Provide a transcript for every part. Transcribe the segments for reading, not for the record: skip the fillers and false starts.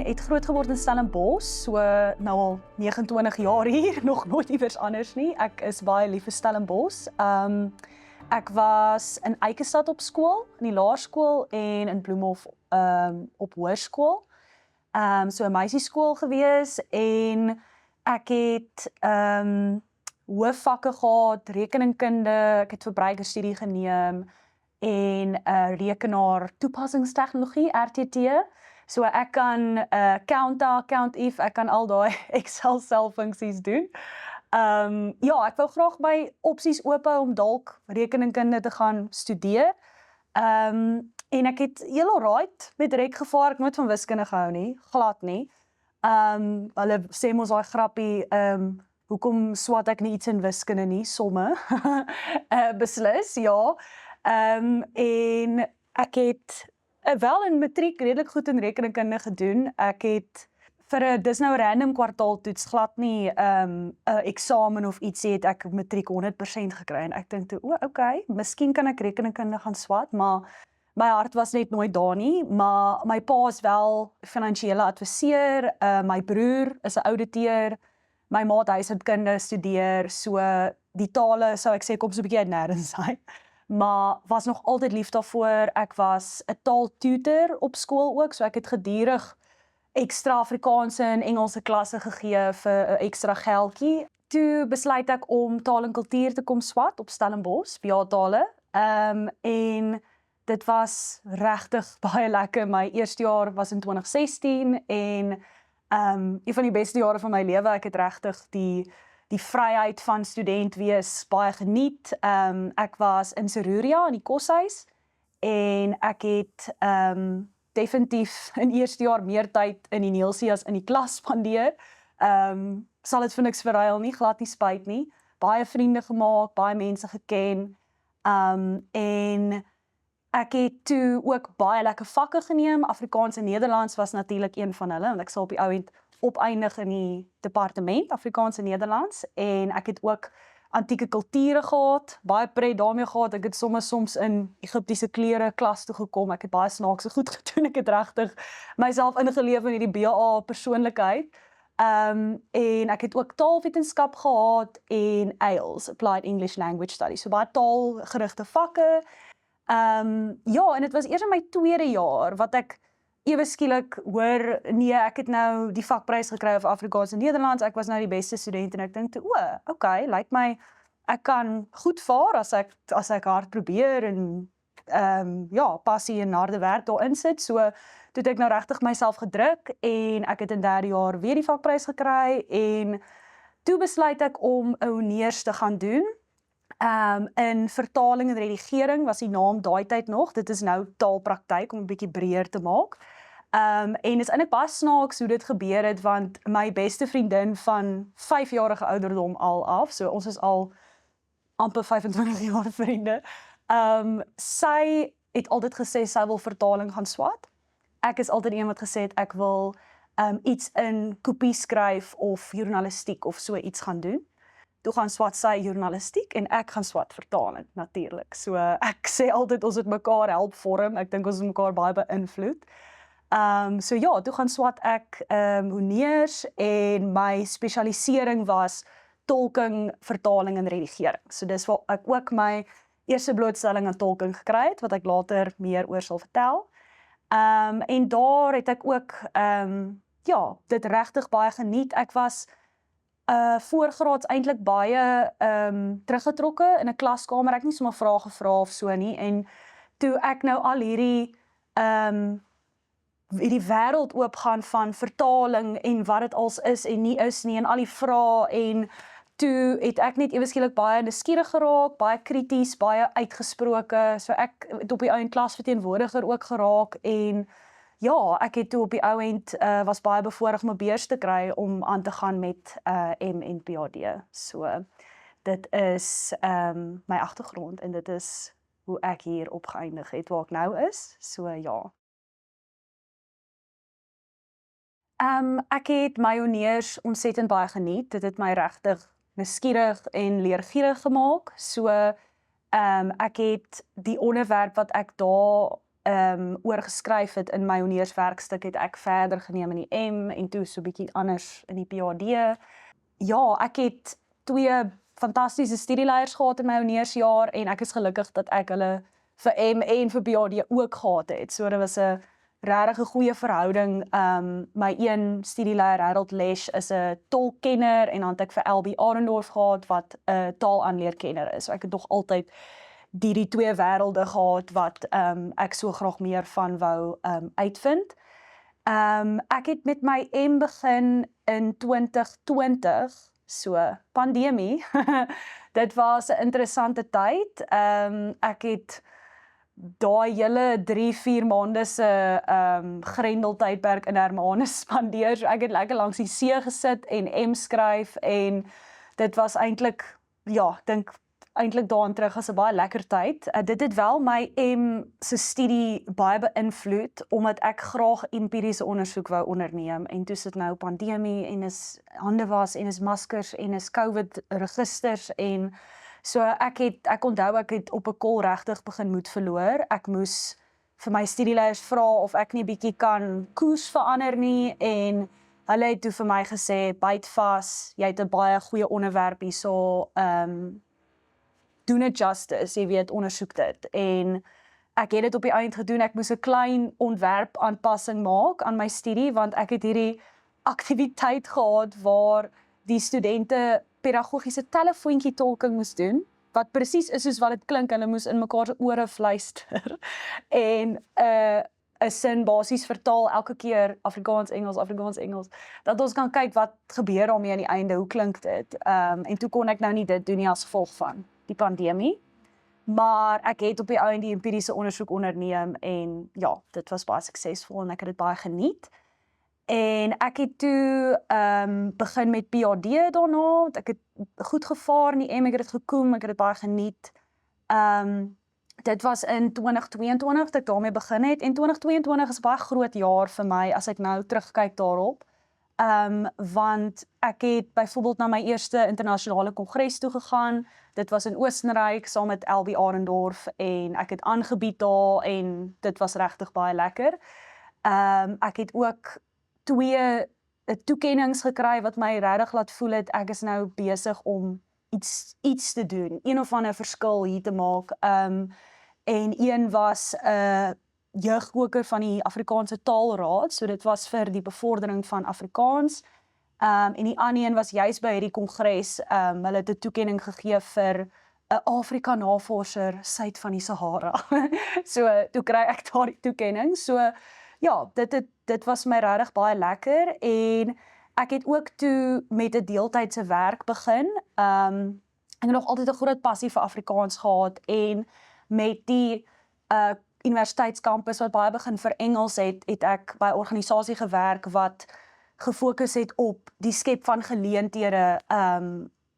het groot geword in Stellenbosch, so nou al 29 jaar hier, nog nooit iewers anders nie. Ek is baie lief vir Stellenbosch. Ek was in Eikestad op skool, in die laerskool en in Bloemhof op hoërskool. So 'n meisieskool gewees en ek het hoofvakke gehad, rekeningkunde, ek het verbruikerstudie geneem en rekenaar toepassingstegnologie, RTT. So ek kan count-a, count-if, ek kan al daai Excel selfunksies doen. Ja, ek wou graag my opsies oop hou om dalk rekeningkunde te gaan studeer. En ek het heel alright met rek gevaar, ek nooit van wiskunde gehou nie, glad nie. Hulle sê mos daai grappie, hoekom swat ek nie iets in wiskunde nie, somme. Beslis, ja. En ek het wel in matriek redelik goed in rekeningkunde gedoen. Ek het dis nou 'n random kwartaaltoets glad nie 'n eksamen of ietsie het ek matriek 100% gekry en ek dink toe, okay, miskien kan ek rekeningkunde gaan swat, maar my hart was net nooit daar nie, maar my pa is wel finansiële adviseur, my broer is 'n ouditeur, my ma het huishoudkunde studeer, so die tale sou ek sê kom so 'n bietjie uit nêrens uit. Maar was nog altyd lief daarvoor. Ek was 'n taaltutor op skool ook, so ek het gedurig ekstra Afrikaanse en Engelse klasse gegee vir 'n ekstra geldjie. Toe besluit ek om taal en kultuur te kom swat op Stellenbosch, VA-tale. En dit was regtig baie lekker. My eerste jaar was in 2016 en een van die beste jare van my lewe. Ek het regtig die vryheid van student wees baie geniet. Ek was in Seruria in die koshuis en ek het definitief in eerste jaar meer tyd in die Neelsie as in die klas spandeer. Sal dit vir niks verruil nie, glad nie spyt nie. Baie vriende gemaak, baie mense geken. En ek het toe ook baie lekker vakke geneem. Afrikaans en Nederlands was natuurlik een van hulle, want ek sal op die ou end opeindig in die departement Afrikaans en Nederlands en ek het ook antieke kulture gehad, baie pret daarmee gehad. Ek het soms in Egiptiese klere klas toe gekom. Ek het baie snaakse goed gedoen. Ek het regtig myself ingeleef in hierdie BA persoonlikheid. En ek het ook taalwetenskap gehad en AILS, Applied English Language Studies. So baie taalgerigte vakke. Ja, en dit was eers in my tweede jaar wat ek ewe skielik hoor, nee, ek het nou die vakprys gekry vir Afrikaans en Nederlands, ek was nou die beste student en ek dink toe, okay, lyk my, ek kan goed vaar as ek hard probeer en ja, passie en harde werk daarin sit, so toe het ek nou regtig myself gedruk en ek het in derde jaar weer die vakprys gekry en toe besluit ek om 'n honneurs te gaan doen. In vertaling en redigering was die naam daai tyd nog, dit is nou taalpraktyk om 'n bietjie breër te maak. En is eintlik baie snaaks hoe dit gebeur het, want my beste vriendin van 5-jarige ouderdom al af, so ons is al amper 25 jaar vriende, sy het altyd gesê sy wil vertaling gaan swat. Ek is altyd een wat gesê het ek wil iets in kopie skryf of journalistiek of so iets gaan doen. Toe gaan swat sy journalistiek en ek gaan swat vertaling natuurlik. So ek sê altyd ons het mekaar help vorm. Ek dink ons het mekaar baie beïnvloed. So ja, toe gaan swat ek honneurs en my spesialisering was tolking, vertaling en redigering. So dis waar ek ook my eerste blootstelling aan tolking gekry het, wat ek later meer oor sal vertel. En daar het ek ook ja, dit regtig baie geniet. Ek was voorgraads eintlik baie teruggetrokke in 'n klaskamer. Ek nie sommer vrae gevra of so nie. En toe ek nou al hierdie wêreld oopgaan van vertaling en wat dit als is en nie is nie en al die vrae en toe het ek net ewe skielik baie nuuskierig geraak, baie krities, baie uitgesproke. So ek het op die ou end klasverteenwoordiger ook geraak en ja, ek het toe op die ou end was baie bevoorreg om 'n beurs te kry om aan te gaan met M en PhD. So dit is my agtergrond en dit is hoe ek hier opgeëindig het waar ek nou is. So ja. Ek het my honneurs ontsettend baie geniet. Dit het my regtig nuuskierig en leergierig gemaak. So ek het die onderwerp wat ek daar oorgeskryf het in my honeurswerkstuk, het ek verder geneem in die M en toe so bietjie anders in die PhD. Ja, ek het 2 fantastiese studieleiers gehad in my honeursjaar en ek is gelukkig dat ek hulle vir M en vir PhD ook gehad het. So dit was 'n regtig 'n goeie verhouding. My een studieleier, Harold Lesch, is 'n tolkenner en dan het ek vir LB Arendorf gehad wat 'n taalaanleerkenner is. So ek het nog altyd die 2 wêrelde gehad wat ek so graag meer van wou uitvind. Ek het met my M begin in 2020, so pandemie. Dit was 'n interessante tyd. Ek het daai hele 3-4 maande se Grendeltydperk in Hermanus spandeer. So ek het lekker langs die see gesit en M skryf en dit was eintlik, ja, dink eintlik daarin terug as 'n baie lekker tyd. Dit het wel my M se studie baie beïnvloed omdat ek graag empiriese ondersoek wou onderneem en toe sit nou pandemie en is hande was en is maskers en is COVID registers en so ek onthou ek het op 'n kol regtig begin moed verloor. Ek moes vir my studieleiers vra of ek nie bietjie kan koers verander nie en hulle het toe vir my gesê byt vas, jy het 'n baie goeie onderwerp hierso, doen dit justice, jy weet, ondersoek dit. En ek het dit op die eind gedoen, ek moes 'n klein ontwerp aanpassing maak aan my studie, want ek het hierdie aktiwiteit gehad waar die studente pedagogiese telefoontjie tolking moes doen, wat presies is soos wat dit klink, hulle moes in mekaar se ore fluister en 'n sin basies vertaal elke keer Afrikaans, Engels, dat ons kan kyk wat gebeur daarmee aan die einde, hoe klink dit. En toe kon ek nou nie dit doen nie as gevolg van die pandemie, maar ek het op die einde die empiriese ondersoek onderneem en ja, dit was baie suksesvol en ek het dit baie geniet. En ek het toe begin met PhD daarna, ek het goed gevaar in die M, ek het dit gekoem, ek het dit baie geniet. Dit was in 2022 dat ek daarmee begin het en 2022 is 'n baie groot jaar vir my as ek nou terugkyk daarop. Want ek het byvoorbeeld na my eerste internasionale kongres toe gegaan. Dit was in Oostenryk saam met LB Arendorf en ek het aangebied daar en dit was regtig baie lekker. Ek het ook 2 toekennings gekry wat my regtig laat voel het ek is nou besig om iets te doen, een of ander verskil hier te maak. En een was 'n jeugkoker van die Afrikaanse Taalraad, so dit was vir die bevordering van Afrikaans. En die ander een was juis by hierdie kongres, hulle het 'n toekenning gegee vir 'n Afrika navorser suid van die Sahara. So toe kry ek daardie toekenning. So ja, dit was my regtig baie lekker en ek het ook toe met 'n deeltydse werk begin. Ek het nog altyd 'n groot passie vir Afrikaans gehad en met die universiteitskampus wat baie begin vir Engels het ek by 'n organisasie gewerk wat gefokus het op die skep van geleenthede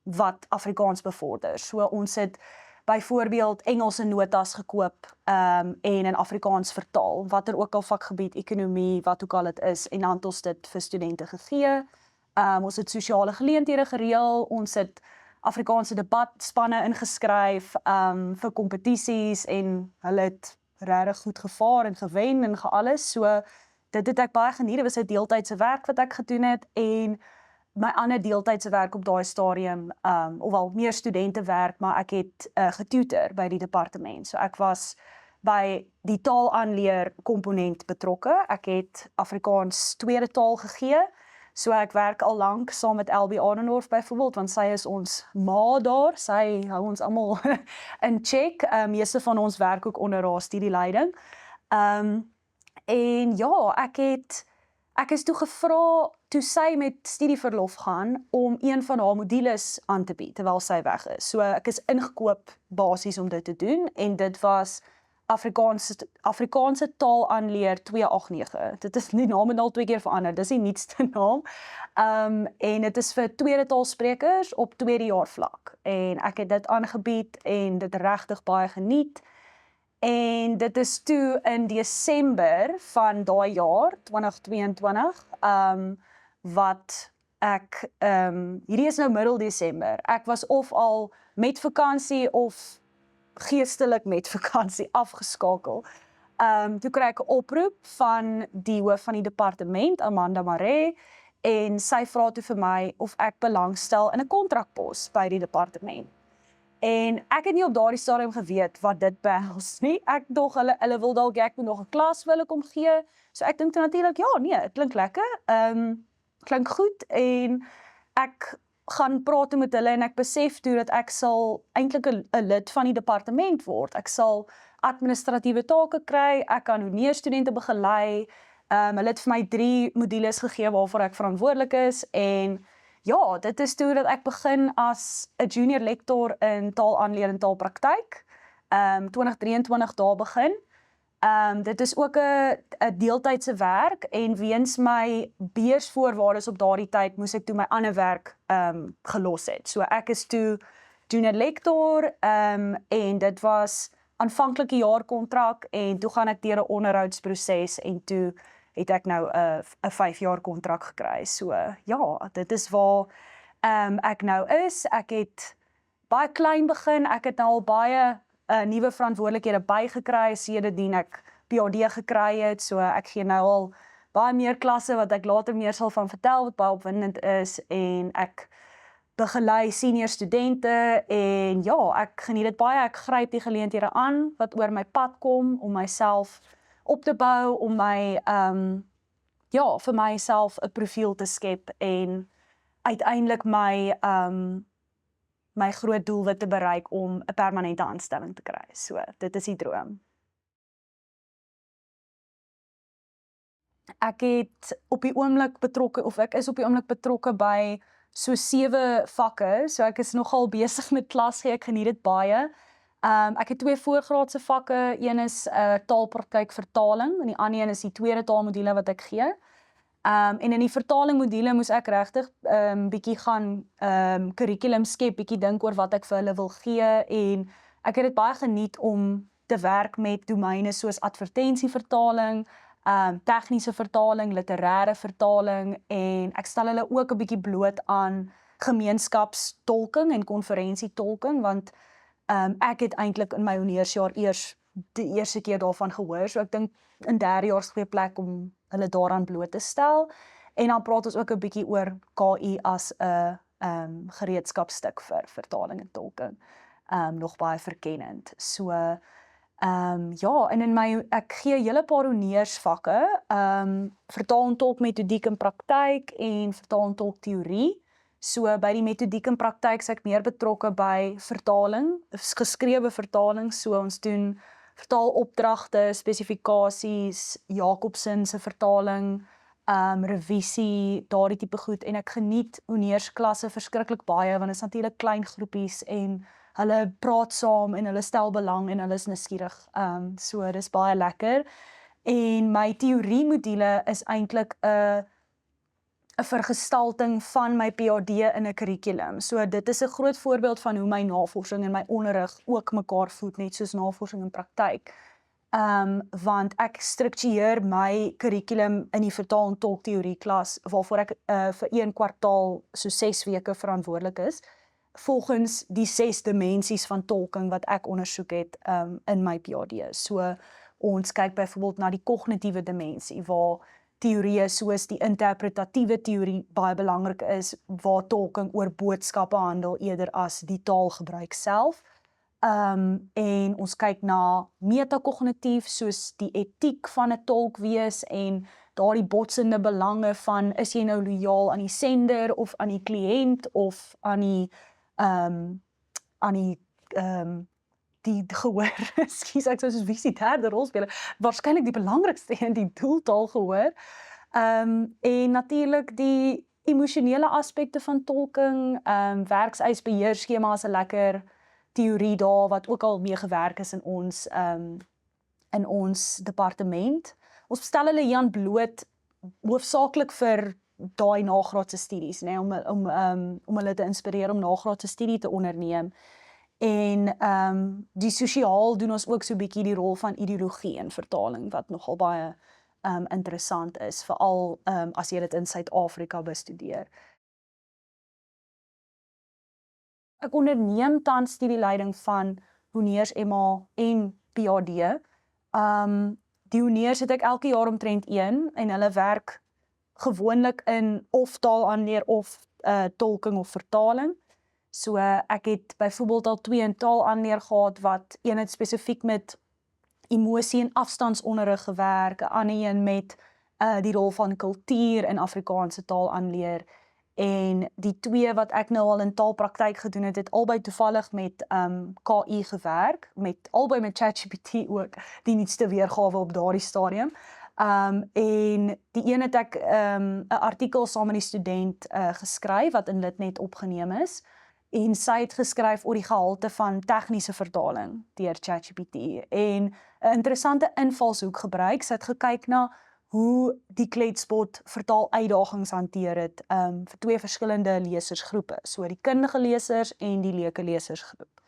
wat Afrikaans bevorder. So ons het byvoorbeeld Engelse notas gekoop en in Afrikaans vertaal, watter ook al vakgebied, ekonomie, wat ook al dit is, en dan het ons dit vir studente gegee. Ons het sosiale geleenthede gereël, ons het Afrikaanse debatspanne ingeskryf vir kompetisies en hulle het regtig goed gevaar en gewen en alles. So dit het ek baie geniet. Dit was 'n deeltydse werk wat ek gedoen het en my ander deeltydse werk op daai stadium, ofwel meer studentewerk, maar ek het getutor by die departement. So ek was by die taalaanleer komponent betrokke. Ek het Afrikaans tweede taal gegee. So ek werk al lank saam met LB Arendorf byvoorbeeld, want sy is ons ma daar. Sy hou ons almal in check. Meeste van ons werk ook onder haar studieleiding. En ja, ek is toe gevra toe sy met studieverlof gaan om een van haar modules aan te bied terwyl sy weg is. So ek is ingekoop basies om dit te doen en dit was Afrikaanse taalaanleer 289. Dit is die naam het al 2 keer verander. Dis die nuutste naam. En dit is vir tweede taalsprekers op tweede jaar vlak. En ek het dit aangebied en dit regtig baie geniet. En dit is toe in Desember van daai jaar 2022 wat ek hierdie is nou middel Desember. Ek was of al met vakansie of geestelik met vakansie afgeskakel. Toe kry ek 'n oproep van die hoof van die departement, Amanda Maree, en sy vra toe vir my of ek belangstel in 'n kontrakpos by die departement. En ek het nie op daardie stadium geweet wat dit behels nie. Ek dog hulle wil dalk ek moet nog 'n klas wil kom gee. So ek dink natuurlik ja, nee, dit klink lekker. Klink goed en ek gaan praat met hulle en ek besef toe dat ek sal eintlik 'n lid van die departement word. Ek sal administratiewe take kry, ek kan honeurstudente begelei. Hulle het vir my 3 modules gegee waarvoor ek verantwoordelik is en ja, dit is toe dat ek begin as 'n junior lektor in taalaanleer en taalpraktyk. 2023 daar begin. Dit is ook 'n deeltydse werk en weens my beursvoorwaardes op daardie tyd moes ek toe my ander werk gelos het. So ek is toe junior lektor en dit was aanvanklike jaarkontrak en toe gaan ek deur 'n onderhoudsproses en toe het ek nou 'n 5 jaar kontrak gekry. So ja, dit is waar ek nou is. Ek het baie klein begin. Ek het nou al baie nuwe verantwoordelikhede bygekry sedertdien ek PhD gekry het. So ek gee nou al baie meer klasse wat ek later meer sal van vertel wat baie opwindend is en ek begelei senior studente en ja, ek geniet dit baie. Ek gryp die geleenthede aan wat oor my pad kom om myself op te bou, om my ja, vir myself 'n profiel te skep en uiteindelik my groot doelwit te bereik om 'n permanente aanstelling te kry. So, dit is die droom. Ek het op die oomblik betrokke of ek is op die oomblik betrokke by so 7 vakke. So ek is nogal besig met klas gee. Ek geniet dit baie. Ek het 2 voorgraadse vakke. Een is taalpraktyk vertaling en die ander een is die tweede taalmodule wat ek gee. En in die vertalingmodule moes ek regtig bietjie gaan kurrikulum skep, bietjie dink oor wat ek vir hulle wil gee en ek het dit baie geniet om te werk met domeine soos advertensievertaling, tegniese vertaling, literêre vertaling en ek stel hulle ook 'n bietjie bloot aan gemeenskapstolking en konferensietolking want ek het eintlik in my honeursjaar eers die eerste keer daarvan gehoor, so ek dink in derdejaars goeie plek om hulle daaraan bloot te stel. En dan praat ons ook 'n bietjie oor KI as 'n gereedskapstuk vir vertaling en tolking. Nog baie verkennend. So ja, en in ek gee 'n hele paar honeursvakke, vertaal en tolk metodiek en praktyk en vertaal en tolk teorie. So by die metodiek en praktyk is ek meer betrokke by vertaling, geskrewe vertaling, so ons doen vertaalopdragte, spesifikasies, Jacobsen se vertaling, revisie, daardie tipe goed en ek geniet honeursklasse verskriklik baie want dit is natuurlik klein groepies en hulle praat saam en hulle stel belang en hulle is nuuskierig. So dis baie lekker. En my teorie module is eintlik 'n vergestalting van my PhD in 'n kurrikulum. So dit is 'n groot voorbeeld van hoe my navorsing en my onderrig ook mekaar voed, net soos navorsing en praktyk. Want ek struktureer my kurrikulum in die vertaal en tolk teorie klas waarvoor ek vir 1 kwartaal so 6 weke verantwoordelik is, volgens die 6 dimensies van tolking wat ek ondersoek het in my PhD. So ons kyk byvoorbeeld na die kognitiewe dimensie waar teorieë soos die interpretatiewe teorie baie belangrik is, waar tolking oor boodskappe handel eerder as die taalgebruik self. En ons kyk na metakognitief, soos die etiek van 'n tolk wees en daardie botsende belange van is jy nou lojaal aan die sender of aan die kliënt of aan die gehoor. Ekskuus, ek sou soos wie is die derde rolspeler? Waarskynlik die belangrikste een, die doeltaal gehoor. En natuurlik die emosionele aspekte van tolking, werkseisbeheerskema is 'n lekker teorie daar wat ook al mee gewerk is in ons departement. Ons stel hulle hier aan bloot hoofsaaklik vir daai nagraadse studies, né, om hulle te inspireer om nagraadse studie te onderneem. En die sosiaal doen ons ook so 'n bietjie die rol van ideologie in vertaling wat nogal baie interessant is, veral as jy dit in Suid-Afrika bestudeer. Ek onderneem tans studieleiding van honeurs MA en PhD. die honeurs het ek elke jaar omtrent 1 en hulle werk gewoonlik in of taalaanleer of tolking of vertaling. So ek het byvoorbeeld al 2 in taalaanleer gehad wat een het spesifiek met emosie en afstandsonderrig gewerk, 'n ander een met die rol van kultuur in Afrikaanse taal aanleer. En die 2 wat ek nou al in taalpraktyk gedoen het, het albei toevallig met KI gewerk, albei met ChatGPT ook, die nuutste weergawe op daardie stadium. En die een het ek 'n artikel saam met die student geskryf wat in Litnet opgeneem is. En sy het geskryf oor die gehalte van tegniese vertaling deur ChatGPT en 'n interessante invalshoek gebruik. Sy het gekyk na hoe die kletsbot vertaaluitdagings hanteer het vir 2 verskillende lesersgroepe, so die kundige lesers en die leuke lesersgroep.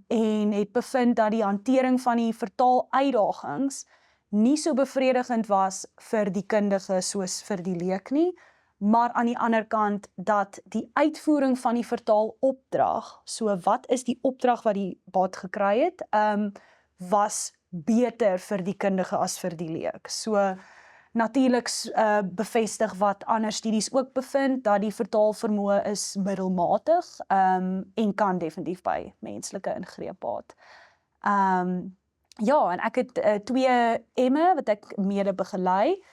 En het bevind dat die hantering van die vertaaluitdagings nie so bevredigend was vir die kundige soos vir die leek nie, maar aan die ander kant dat die uitvoering van die vertaalopdrag, so wat is die opdrag wat die bot gekry het, was beter vir die kundige as vir die leek. So natuurlik bevestig wat ander studies ook bevind, dat die vertaalvermoë is middelmatig en kan definitief by menslike ingreep baat. Ja, en ek het 2 emme wat ek mede begelei.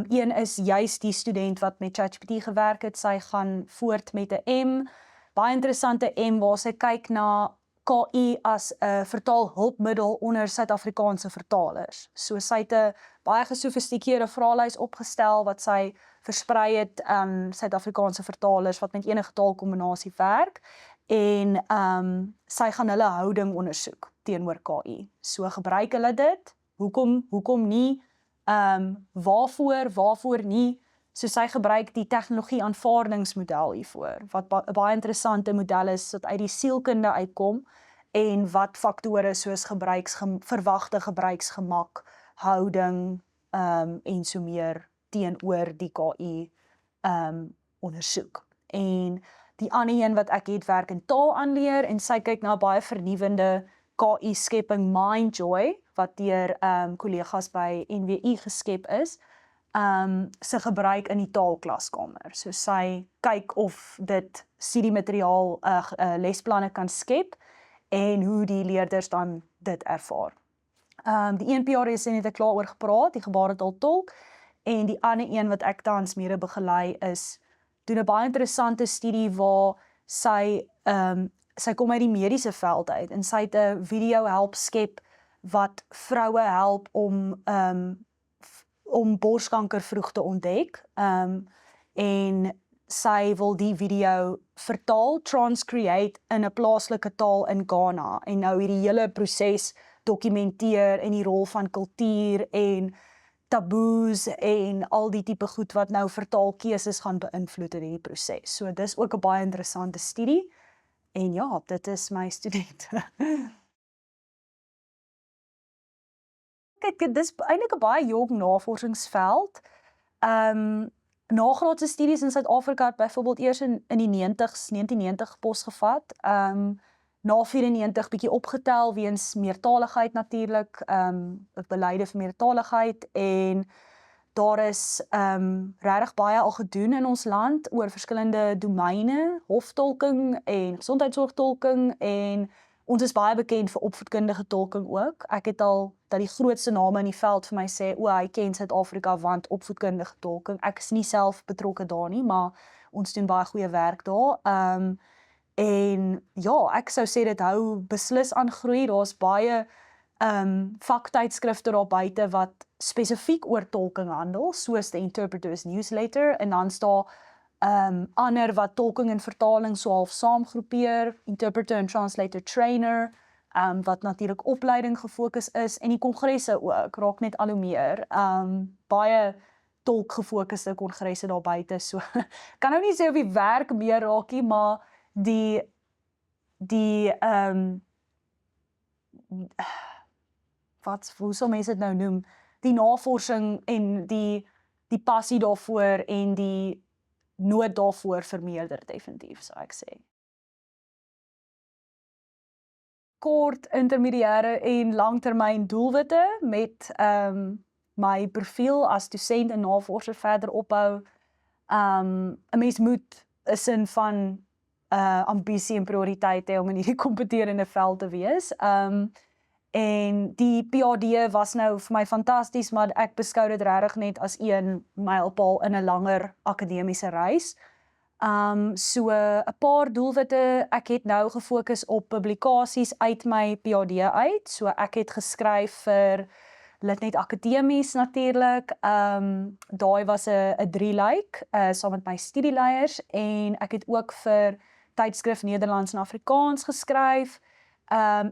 Een is juist die student wat met ChatGPT gewerk het, sy gaan voort met 'n M, baie interessante M waar sy kyk na KI as 'n vertaalhulpmiddel onder Suid-Afrikaanse vertalers. So sy het 'n baie gesofistikeerde vraelys opgestel wat sy versprei het aan Suid-Afrikaanse vertalers wat met enige taalkombinasie werk en sy gaan hulle houding ondersoek teenoor KI. So gebruik hulle dit, hoekom nie, waarvoor nie, so sy gebruik die tegnologie aanvaardingsmodel hiervoor, wat 'n baie interessante model is, wat uit die sielkunde uitkom, en wat faktore soos verwagte gebruiksgemak, houding, en so meer teenoor die KI ondersoek. En die ander een wat ek het werk in taalaanleer, en sy kyk na baie vernuwende KI-skepping Mindjoy, wat deur kollegas by NWI geskep is, sy gebruik in die taalklaskamer. So sy kyk of dit studiemateriaal lesplanne kan skep en hoe die leerders dan dit ervaar. Die een PRS het ek klaar oor gepraat, die gebaretaaltolk, en die ander een wat ek tans mede begelei is, doen 'n baie interessante studie waar sy kom uit die mediese veld uit en sy het 'n video help skep wat vroue help om borskanker vroeg te ontdek, en sy wil die video vertaal, transcreate in 'n plaaslike taal in Ghana, en nou hierdie hele proses dokumenteer en die rol van kultuur en taboes en al die tipe goed wat nou vertaalkeuses gaan beïnvloed in hierdie proses. So dis ook 'n baie interessante studie, en ja, dit is my student. Kyk, dit is eintlik 'n baie jong navorsingsveld. Nagraadse studies in Suid-Afrika het byvoorbeeld eers in die 1990 posgevat. Na 94 bietjie opgetel weens meertaligheid natuurlik, beleide vir meertaligheid, en daar is regtig baie al gedoen in ons land oor verskillende domeine, hoftolking en gesondheidsorgtolking, en ons is baie bekend vir opvoedkundige tolking ook. Ek het al dat die grootste name in die veld vir my sê, hy ken Suid-Afrika want opvoedkundige tolking. Ek is nie self betrokke daar nie, maar ons doen baie goeie werk daar. En ja, ek sou sê dit hou beslis aan groei. Daar's baie vaktydskrifte daar buite wat spesifiek oor tolking handel, soos the Interpreter's Newsletter, en dan staan ander wat tolking en vertaling so half saamgroepeer, Interpreter and Translator Trainer, wat natuurlik opleiding gefokus is, en die kongresse ook, raak net al hoe meer. Baie tolkgefokuste kongresse daar buite, so kan nou nie sê of die werk meer raak nie, maar hoe sal mense dit nou noem, die navorsing en die passie daarvoor en die nood daarvoor vermeerder definitief, sou ek sê. kort, intermediêre en langtermyn doelwitte met my profiel as dosent en navorser verder opbou. 'n Mens moet 'n sin van ambisie en prioriteit hê om in hierdie kompeterende veld te wees. En die PhD was nou vir my fantasties, maar ek beskou dit regtig net as een mylpaal in 'n langer akademiese reis. So 'n paar doelwitte, ek het nou gefokus op publikasies uit my PhD uit. So ek het geskryf vir Litnet Akademies natuurlik. Daai was 'n 3-lyk saam met my studieleiers en ek het ook vir tydskrif Nederlands en Afrikaans geskryf.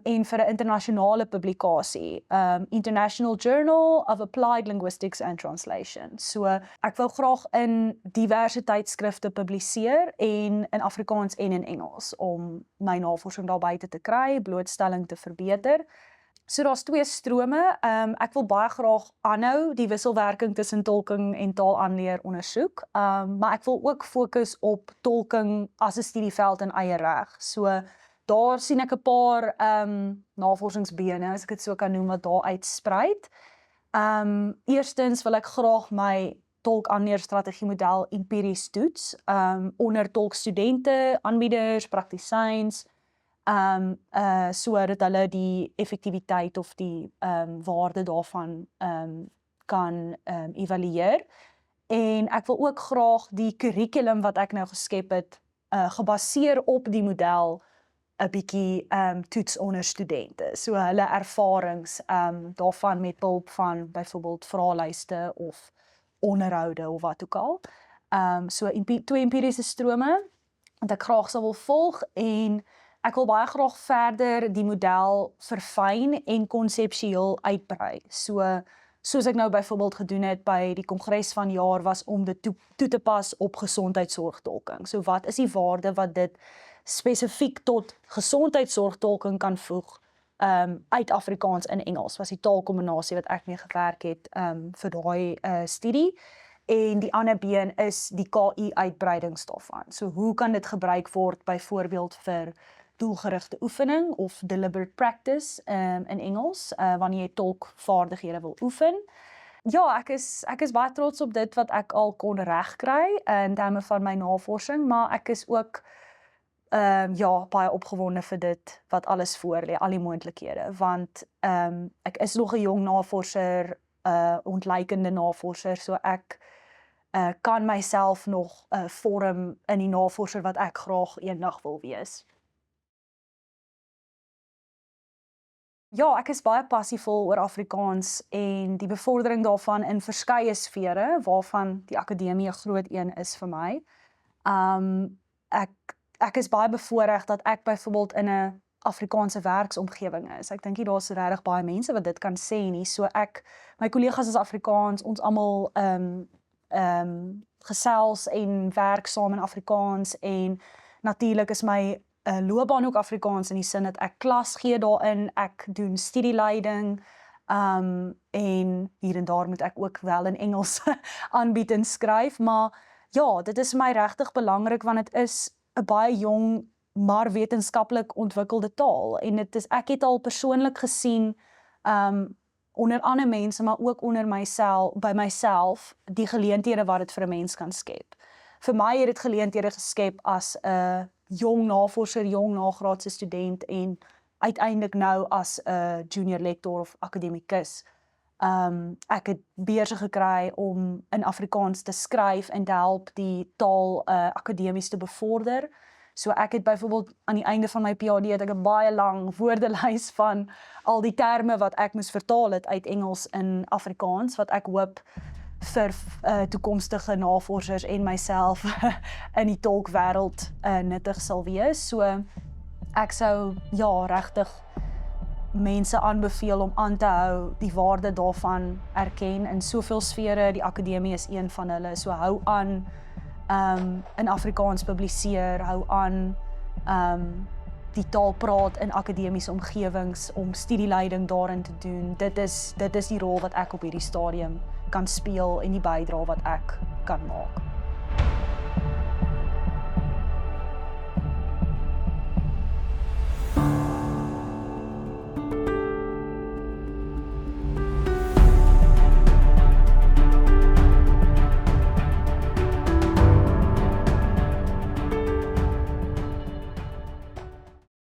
En vir 'n internasionale publikasie, International Journal of Applied Linguistics and Translation. So ek wil graag in diverse tydskrifte publiseer en in Afrikaans en in Engels om my navorsing daar buite te kry, blootstelling te verbeter. So daar's 2 strome. Ek wil baie graag aanhou die wisselwerking tussen tolking en taalaanleer ondersoek, maar ek wil ook fokus op tolking as 'n studieveld in eie reg. So daar sien ek 'n paar navorsingsbene, as ek dit so kan noem, wat daar uitspruit. Eerstens wil ek graag my tolk-aanleerstrategie model empiries toets, onder tolkstudente, aanbieders, praktisyns, sodat hulle die effektiwiteit of die waarde daarvan kan evalueer. En ek wil ook graag die kurrikulum wat ek nou geskep het, gebaseer op die model 'n bietjie toets onder studente. So hulle ervarings daarvan met hulp van byvoorbeeld vraelyste of onderhoude of wat ook al. So 2 empiriese strome wat ek graag sal wil volg en ek wil baie graag verder die model verfyn en konseptueel uitbrei. So soos ek nou byvoorbeeld gedoen het by die kongres van jaar was om dit toe te pas op gesondheidsorgtolking. So wat is die waarde wat dit spesifiek tot gesondheidsorgtolking kan voeg uit Afrikaans en Engels, was die taalkombinasie wat ek mee gewerk het vir daai studie. En die ander been is die KI uitbreidings daarvan. So hoe kan dit gebruik word byvoorbeeld vir doelgerigte oefening of deliberate practice in Engels, wanneer jy tolkvaardighede wil oefen. Ja, ek is baie trots op dit wat ek al kon regkry in terme van my navorsing, maar ek is ook baie opgewonde vir dit wat alles voor lê, al die moontlikhede, want ek is nog 'n jong navorser, ontleikende navorser, so ek kan myself nog vorm in die navorser wat ek graag eendag wil wees. Ja, ek is baie passievol oor Afrikaans en die bevordering daarvan in verskeie sfere, waarvan die akademie 'n groot een is vir my. Ek is baie bevoorreg dat ek byvoorbeeld in 'n Afrikaanse werksomgewing is. Ek dink nie daar's regtig baie mense wat dit kan sê nie. So my kollegas is Afrikaans, ons almal gesels en werk saam in Afrikaans en natuurlik is my loopbaan ook Afrikaans in die sin dat ek klas gee daarin, ek doen studieleiding en hier en daar moet ek ook wel in Engels aanbied en skryf, maar ja, dit is my regtig belangrik want dit is 'n baie jong maar wetenskaplik ontwikkelde taal en ek het al persoonlik gesien onder ander mense, maar ook by myself, die geleenthede wat dit vir 'n mens kan skep. Vir my het dit geleenthede geskep as 'n jong navorser, jong nagraadse student en uiteindelik nou as 'n junior lector of akademikus. Ek het beurse gekry om in Afrikaans te skryf en te help die taal akademies te bevorder. So ek het byvoorbeeld aan die einde van my PhD het ek 'n baie lang woordelys van al die terme wat ek moes vertaal het uit Engels in Afrikaans, wat ek hoop vir toekomstige navorsers en myself in die tolkwêreld nuttig sal wees. So ek sou regtig mense aanbeveel om aan te hou, die waarde daarvan erken in soveel sfere, die akademie is een van hulle, so hou aan in Afrikaans publiseer, hou aan die taal praat in akademiese omgewings, om studieleiding daarin te doen. Dit is die rol wat ek op hierdie stadium kan speel en die bydrae wat ek kan maak.